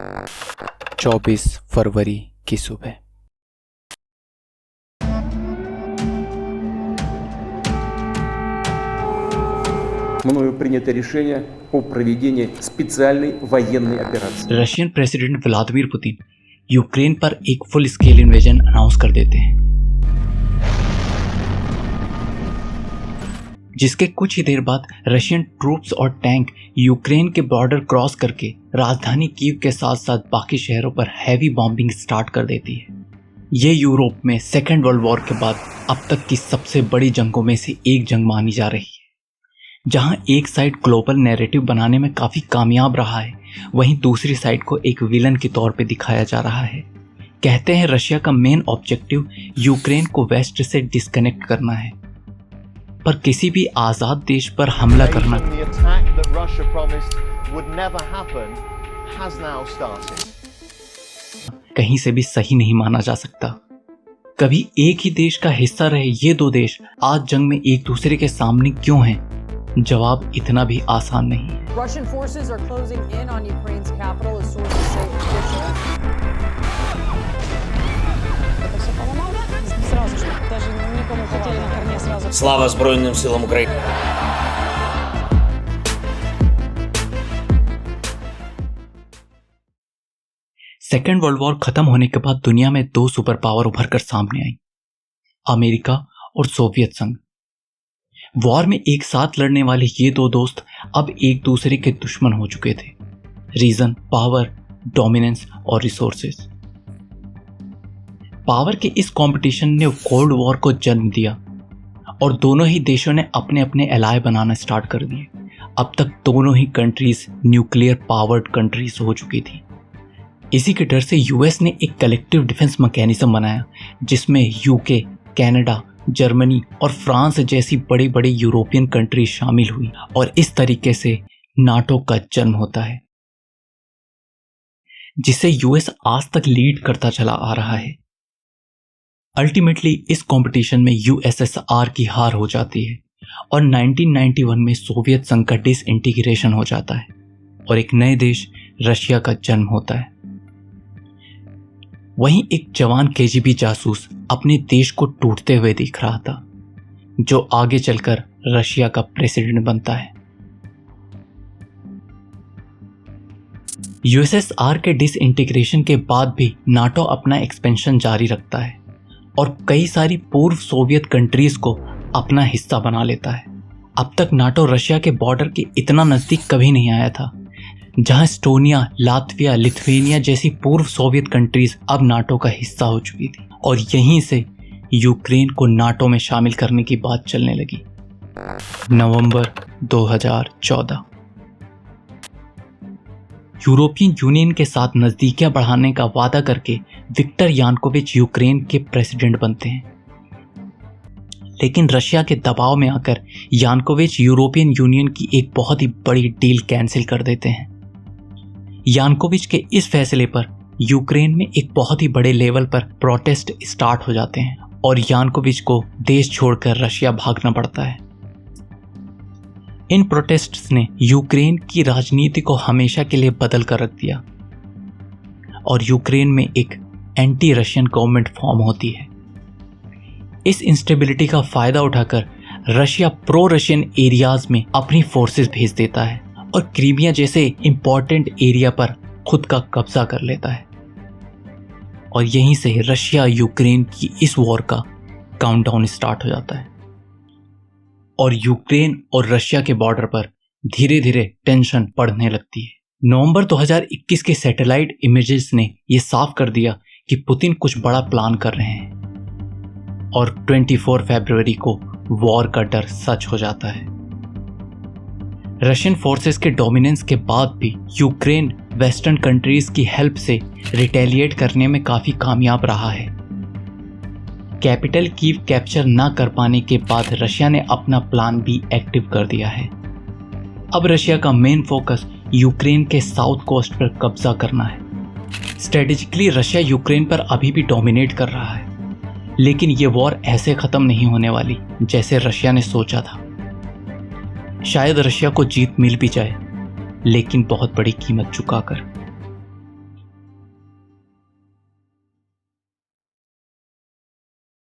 24 फरवरी की सुबह। Мною принято решение о проведении специальной военной операции. Russian president Vladimir Putin Ukraine पर एक फुल स्केल इन्वेजन अनाउंस कर देते हैं, जिसके कुछ ही देर बाद रशियन ट्रूप्स और टैंक यूक्रेन के बॉर्डर क्रॉस करके राजधानी कीव के साथ साथ बाकी शहरों पर हैवी बॉम्बिंग स्टार्ट कर देती है। ये यूरोप में सेकेंड वर्ल्ड वॉर के बाद अब तक की सबसे बड़ी जंगों में से एक जंग मानी जा रही है, जहां एक साइड ग्लोबल नैरेटिव बनाने में काफ़ी कामयाब रहा है, वहीं दूसरी साइड को एक विलन के तौर पे दिखाया जा रहा है। कहते हैं रशिया का मेन ऑब्जेक्टिव यूक्रेन को वेस्ट से डिस्कनेक्ट करना है, पर किसी भी आज़ाद देश पर हमला करना कहीं से भी सही नहीं माना जा सकता। कभी एक ही देश का हिस्सा रहे ये दो देश आज जंग में एक दूसरे के सामने क्यों हैं? जवाब इतना भी आसान नहीं है। Russian forces are closing in on Ukraine's capital, as sources say officials. Это все поломало? Сразу же, даже никому хотели на корме сразу. Слава Збройним силам України. Second world war खत्म होने के बाद दुनिया में दो सुपर पावर उभर कर सामने आई, अमेरिका और सोवियत संघ। वॉर में एक साथ लड़ने वाले ये दो दोस्त अब एक दूसरे के दुश्मन हो चुके थे। रीजन पावर, डोमिनेंस और रिसोर्सेज। पावर के इस कंपटीशन ने कोल्ड वॉर को जन्म दिया और दोनों ही देशों ने अपने अपने एलाय बनाना स्टार्ट कर दिए। अब तक दोनों ही कंट्रीज न्यूक्लियर पावर्ड कंट्रीज हो चुकी थी। इसी के डर से यूएस ने एक कलेक्टिव डिफेंस मैकेनिज्म बनाया, जिसमें यूके, कनाडा, जर्मनी और फ्रांस जैसी बड़ी बड़ी यूरोपियन कंट्री शामिल हुई और इस तरीके से नाटो का जन्म होता है, जिसे यूएस आज तक लीड करता चला आ रहा है। अल्टीमेटली इस कंपटीशन में यूएसएसआर की हार हो जाती है और 1991 में सोवियत संघ का डिसइंटीग्रेशन हो जाता है और एक नए देश रशिया का जन्म होता है। वहीं एक जवान केजीबी जासूस अपने देश को टूटते हुए दिख रहा था, जो आगे चलकर रशिया का प्रेसिडेंट बनता है। यूएसएसआर के डिसइंटीग्रेशन के बाद भी नाटो अपना एक्सपेंशन जारी रखता है और कई सारी पूर्व सोवियत कंट्रीज को अपना हिस्सा बना लेता है। अब तक नाटो रशिया के बॉर्डर के इतना नजदीक कभी नहीं आया था, जहां एस्टोनिया, लातविया, लिथुआनिया जैसी पूर्व सोवियत कंट्रीज अब नाटो का हिस्सा हो चुकी थी और यहीं से यूक्रेन को नाटो में शामिल करने की बात चलने लगी। नवंबर 2014। यूरोपियन यूनियन के साथ नजदीकियां बढ़ाने का वादा करके विक्टर यानुकोविच यूक्रेन के प्रेसिडेंट बनते हैं, लेकिन रशिया के दबाव में आकर यानुकोविच यूरोपियन यूनियन की एक बहुत ही बड़ी डील कैंसिल कर देते हैं। यानुकोविच के इस फैसले पर यूक्रेन में एक बहुत ही बड़े लेवल पर प्रोटेस्ट स्टार्ट हो जाते हैं और यानुकोविच को देश छोड़कर रशिया भागना पड़ता है। इन प्रोटेस्ट्स ने यूक्रेन की राजनीति को हमेशा के लिए बदल कर रख दिया और यूक्रेन में एक एंटी रशियन गवर्नमेंट फॉर्म होती है। इस इंस्टेबिलिटी का फायदा उठाकर रशिया प्रो रशियन एरियाज में अपनी फोर्सेस भेज देता है और क्रीमिया जैसे इंपॉर्टेंट एरिया पर खुद का कब्जा कर लेता है और यहीं से रशिया यूक्रेन की इस वॉर का काउंटडाउन स्टार्ट हो जाता है और यूक्रेन और रशिया के बॉर्डर पर धीरे धीरे टेंशन बढ़ने लगती है। नवंबर 2021 के सैटेलाइट इमेजेस ने यह साफ कर दिया कि पुतिन कुछ बड़ा प्लान कर रहे हैं और 24 फरवरी को वॉर का डर सच हो जाता है। रशियन फोर्सेस के डोमिनेंस के बाद भी यूक्रेन वेस्टर्न कंट्रीज की हेल्प से रिटेलिएट करने में काफी कामयाब रहा है। कैपिटल कीव कैप्चर न कर पाने के बाद रशिया ने अपना प्लान भी एक्टिव कर दिया है। अब रशिया का मेन फोकस यूक्रेन के साउथ कोस्ट पर कब्जा करना है। स्ट्रेटेजिकली रशिया यूक्रेन पर अभी भी डोमिनेट कर रहा है, लेकिन ये वॉर ऐसे खत्म नहीं होने वाली जैसे रशिया ने सोचा था। शायद रशिया को जीत मिल भी जाए, लेकिन बहुत बड़ी कीमत चुकाकर।